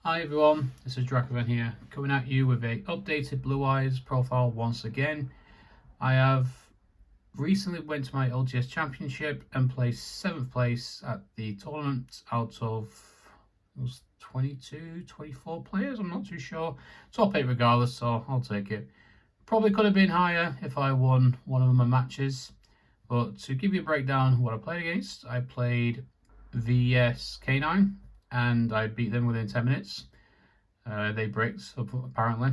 Hi everyone, this is Dracovan here, coming at you with a updated Blue-Eyes profile once again. I have recently went to my OTS championship and placed 7th place at the tournament out of, it was 22, 24 players, I'm not too sure. Top 8 regardless, so I'll take it. Probably could have been higher if I won one of my matches, but to give you a breakdown of what I played against, I played VS K9 and I beat them within 10 minutes. They bricked apparently.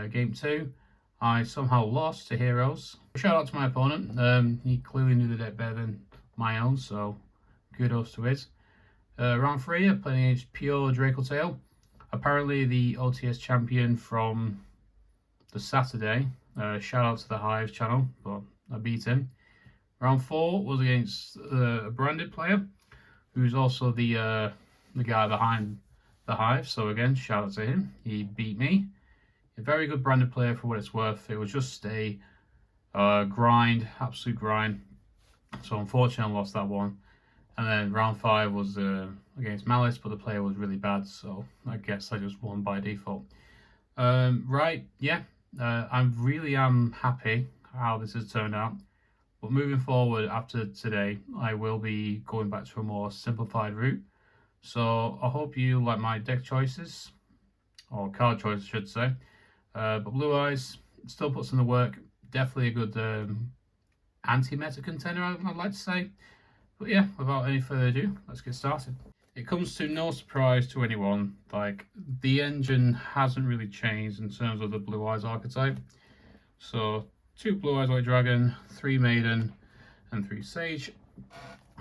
Game 2, I somehow lost to Heroes. Shout out to my opponent. He clearly knew the deck better than my own, so kudos to it. Round 3, I played against Pure Dracotail. Apparently the OTS champion from the Saturday. Shout out to the Hive channel, but I beat him. Round 4 was against a branded player, who's also the guy behind the Hive. So again, shout out to him. He beat me. A very good branded player for what it's worth. It was just a grind, absolute grind. So unfortunately, I lost that one. And then round 5 was against Malice, but the player was really bad. So I guess I just won by default. Right, yeah. I really am happy how this has turned out. But moving forward after today, I will be going back to a more simplified route. So I hope you like my deck choices, or card choices I should say. But Blue-Eyes still puts in the work. Definitely a good anti-meta contender, I'd like to say. But yeah, without any further ado, let's get started. It comes to no surprise to anyone, like the engine hasn't really changed in terms of the Blue-Eyes archetype. So 2 Blue-Eyes White Dragon, 3 Maiden, and 3 Sage.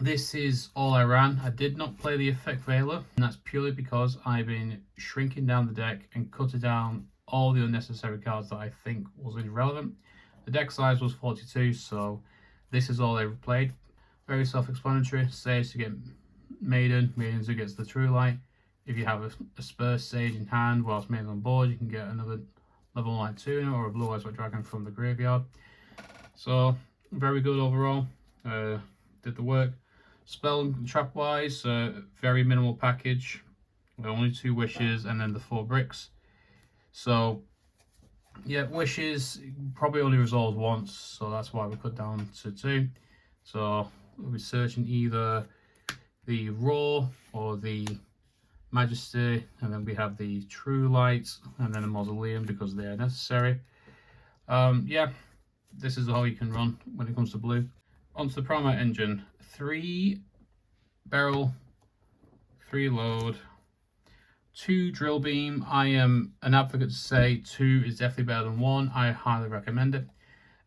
This is all I ran. I did not play the Effect Veiler, and that's purely because I've been shrinking down the deck and cutting down all the unnecessary cards that I think was irrelevant. The deck size was 42, so this is all I played. Very self-explanatory. Sage to get Maiden, Maiden to get the True Light. If you have a Spurs Sage in hand whilst Maiden on board, you can get another level 9 tuner or a Blue-Eyes White Dragon from the graveyard. So very good overall. Did the work. Spell and trap wise, very minimal package. Only 2 wishes and then the 4 bricks. So yeah, wishes probably only resolves once, so that's why we cut down to 2. So we'll be searching either the Raw or the Majesty, and then we have the True Light and then a Mausoleum because they are necessary. Yeah, this is how you can run when it comes to blue. Onto the Primite engine. 3 barrel, 3 load, 2 drill beam. I am an advocate to say 2 is definitely better than 1. I highly recommend it.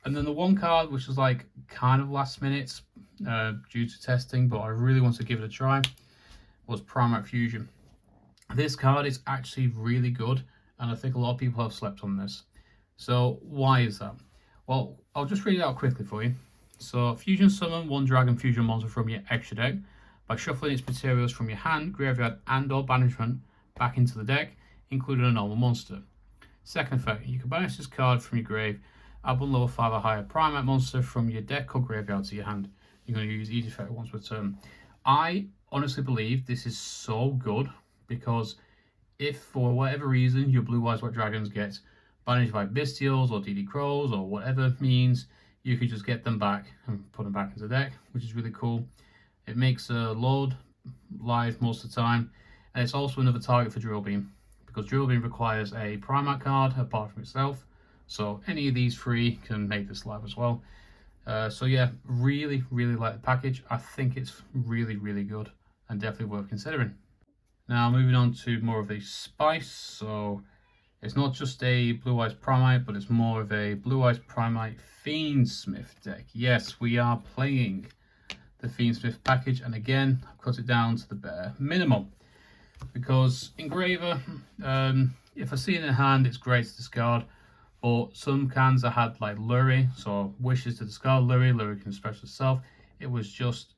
And then the 1 card, which was like kind of last minute due to testing, but I really want to give it a try, was Primite Fusion. This card is actually really good, and I think a lot of people have slept on this. So why is that? Well, I'll just read it out quickly for you. So fusion summon 1 dragon fusion monster from your extra deck by shuffling its materials from your hand, graveyard and or banishment back into the deck, including a normal monster. Second effect, you can banish this card from your grave, add 1 level 5 or higher Primite monster from your deck or graveyard to your hand. You're going to use each effect once per turn. I honestly believe this is so good because if for whatever reason your Blue-Eyes White Dragons get banished by Bestials or DD Crows or whatever means, you can just get them back and put them back into the deck, which is really cool. It makes a load live most of the time, and it's also another target for Drill Beam because Drill Beam requires a Primite card apart from itself. So any of these 3 can make this live as well. So yeah, really like the package. I think it's really good and definitely worth considering. Now moving on to more of a spice. So it's not just a Blue-Eyes Primite, but it's more of a Blue-Eyes Primite Fiendsmith deck. Yes, we are playing the Fiendsmith package, and again, I've cut it down to the bare minimum. Because Engraver, if I see it in hand, it's great to discard, but some cans I had like Lurie, so wishes to discard Lurie, Lurie can special itself. It was just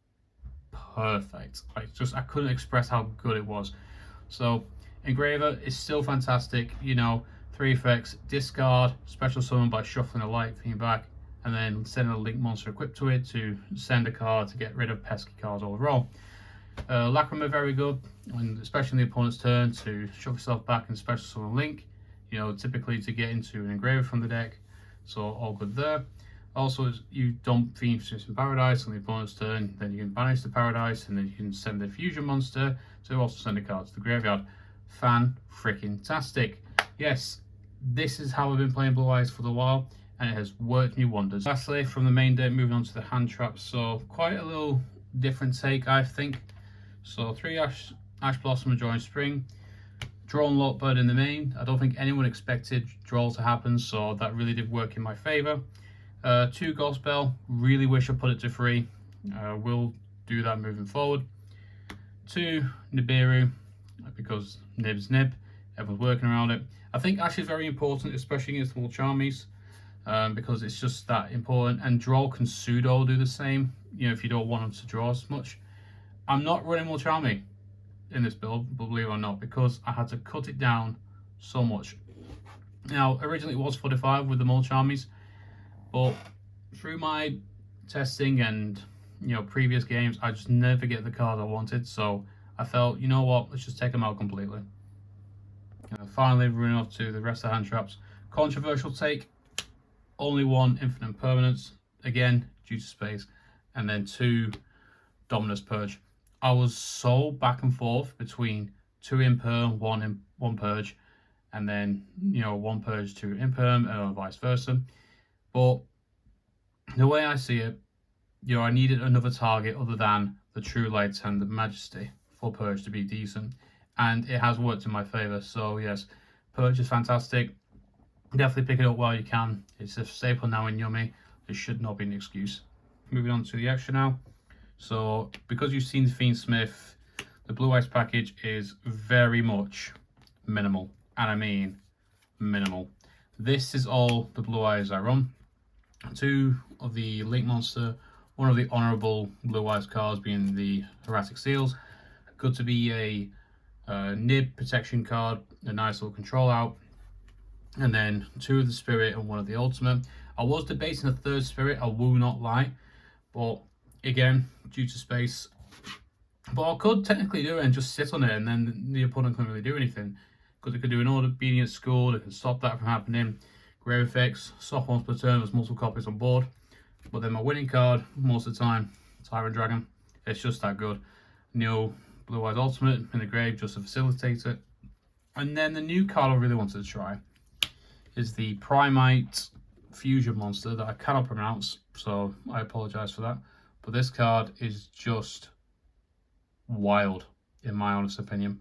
perfect. I couldn't express how good it was. So Engraver is still fantastic, you know, 3 effects, discard, special summon by shuffling a light from your back, and then sending a link monster equipped to it to send a card to get rid of pesky cards overall. Lacrima very good, and especially in the opponent's turn to shove yourself back and special summon Link. You know, typically to get into an engraver from the deck, so all good there. Also, you dump Fiendsmith in Paradise on the opponent's turn, then you can banish the Paradise, and then you can send the fusion monster to also send a card to the graveyard. Fan-freaking-tastic. Yes, this is how I've been playing Blue-Eyes for a while, and it has worked me wonders. Lastly, from the main deck, moving on to the hand traps, so quite a little different take, I think. So 3 Ash Blossom and Join Spring, Draw and Lockbird in the main. I don't think anyone expected draw to happen, so that really did work in my favour. 2 Ghost Bell, really wish I put it to 3. We'll do that moving forward. 2 Nibiru, because Nib's Nib, everyone's working around it. I think Ash is very important, especially against the Charmies, because it's just that important. And Droll can pseudo do the same, you know, if you don't want them to draw as much. I'm not running Charmy in this build, believe it or not, because I had to cut it down so much. Now, originally it was 45 with the Charmies, but through my testing and, you know, previous games, I just never get the card I wanted, so I felt, you know what, let's just take them out completely. And finally, running off to the rest of the hand traps. Controversial take, only 1 Infinite Permanence, again, due to space, and then 2 Dominus Purge. I was so back and forth between 2 Imperm, 1 Purge, and then, you know, 1 Purge, 2 Imperm, or vice versa. But the way I see it, you know, I needed another target other than the True Light and the Majesty for Purge to be decent, and it has worked in my favour. So yes, Purge is fantastic. Definitely pick it up while you can. It's a staple now in Yummy. It should not be an excuse. Moving on to the extra now. So because you've seen the Fiendsmith, the Blue-Eyes package is very much minimal, and I mean minimal. This is all the Blue-Eyes I run. 2 of the Link Monster, 1 of the honourable Blue-Eyes cards being the Erratic Seals. Good to be a Nib protection card, a nice little control out, and then 2 of the Spirit and 1 of the Ultimate. I was debating a 3rd Spirit, I will not lie, but again, due to space. But I could technically do it and just sit on it, and then the opponent couldn't really do anything, because it could do an order being at school, it can stop that from happening. Grave effects, soft once per turn, there's multiple copies on board. But then my winning card, most of the time, Tyrant Dragon. It's just that good. New Blue-Eyes Ultimate in the grave just to facilitate it. And then the new card I really wanted to try is the Primite Fusion Monster that I cannot pronounce, so I apologise for that. But this card is just wild, in my honest opinion.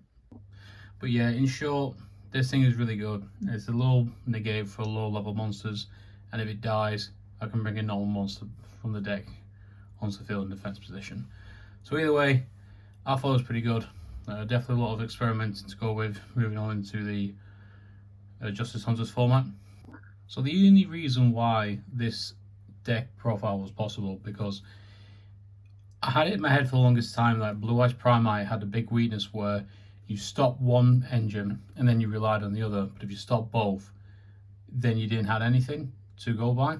But yeah, in short, this thing is really good. It's a little negate for low level monsters, and if it dies, I can bring a normal monster from the deck onto the field in defense position. So either way, I thought it was pretty good. Definitely a lot of experimenting to go with, moving on into the Justice Hunters format. So the only reason why this deck profile was possible, because I had it in my head for the longest time that Blue-Eyes Primite had a big weakness where you stop one engine and then you relied on the other, but if you stop both, then you didn't have anything to go by.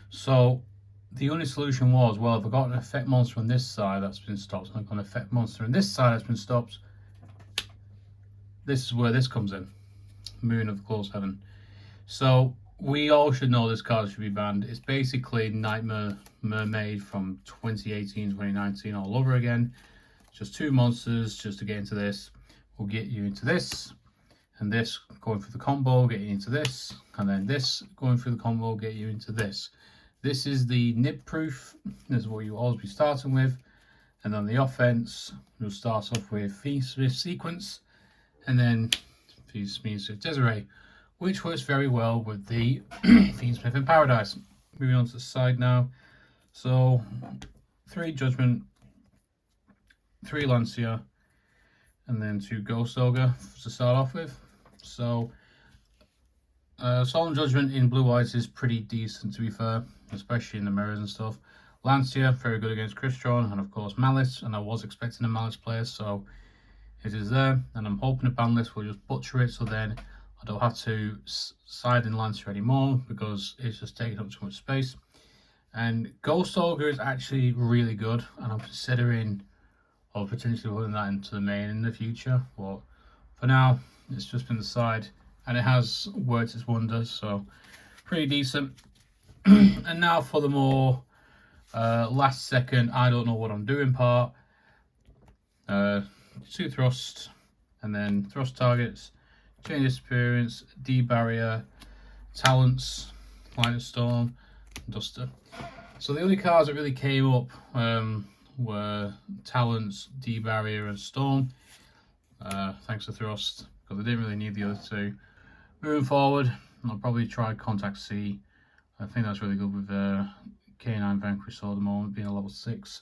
So the only solution was, well, if I've got an effect monster on this side that's been stopped, and I've got an effect monster on this side that's been stopped, this is where this comes in. Moon of the Closed Heaven. So we all should know this card should be banned. It's basically Nightmare Mermaid from 2018, 2019 all over again. Just 2 monsters just to get into this. Will get you into this, and this going through the combo, get you into this, and then this going through the combo, get you into this. This is the nib proof. This is what you always be starting with. And then the offense, you'll start off with Fiendsmith sequence, and then Fiendsmith Desiree, which works very well with the Fiendsmith in Paradise. Moving on to the side now. So 3 Judgment, 3 Lancia, and then 2 Ghost Ogre to start off with. So Solemn Judgment in Blue-Eyes is pretty decent, to be fair, especially in the mirrors and stuff. Lancia, very good against Crystron, and of course Malice, and I was expecting a Malice player, so it is there. And I'm hoping the ban list will just butcher it, so then I don't have to side in Lancia anymore, because it's just taking up too much space. And Ghost Ogre is actually really good, and I'm considering or potentially putting that into the main in the future. But for now, it's just been the side, and it has worked its wonders, so pretty decent. And now for the more last second, I don't know what I'm doing part. 2 thrust, and then thrust targets, chain disappearance, D-barrier, talents, lightning storm, duster. So the only cards that really came up were talents, D-barrier, and storm. Thanks to thrust, because I didn't really need the other two. Moving forward, I'll probably try contact C. I think that's really good with K9 Vanquisher at the moment, being a level 6.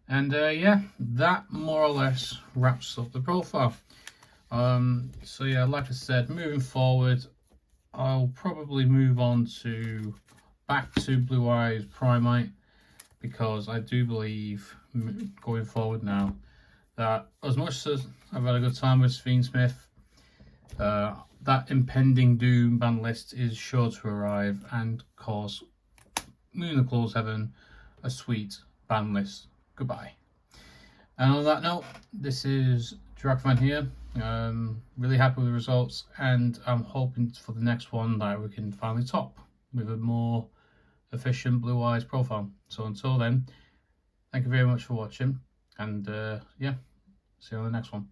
And yeah, that more or less wraps up the profile. So yeah, like I said, moving forward, I'll probably move on to back to Blue-Eyes Primite, because I do believe going forward now that as much as I've had a good time with Fiendsmith, that impending Doom ban list is sure to arrive and cause Moon and Claws Heaven a sweet ban list. Goodbye. And on that note, this is Dragman here. Really happy with the results, and I'm hoping for the next one that we can finally top with a more efficient Blue-Eyes profile. So until then, thank you very much for watching, and yeah, see you on the next one.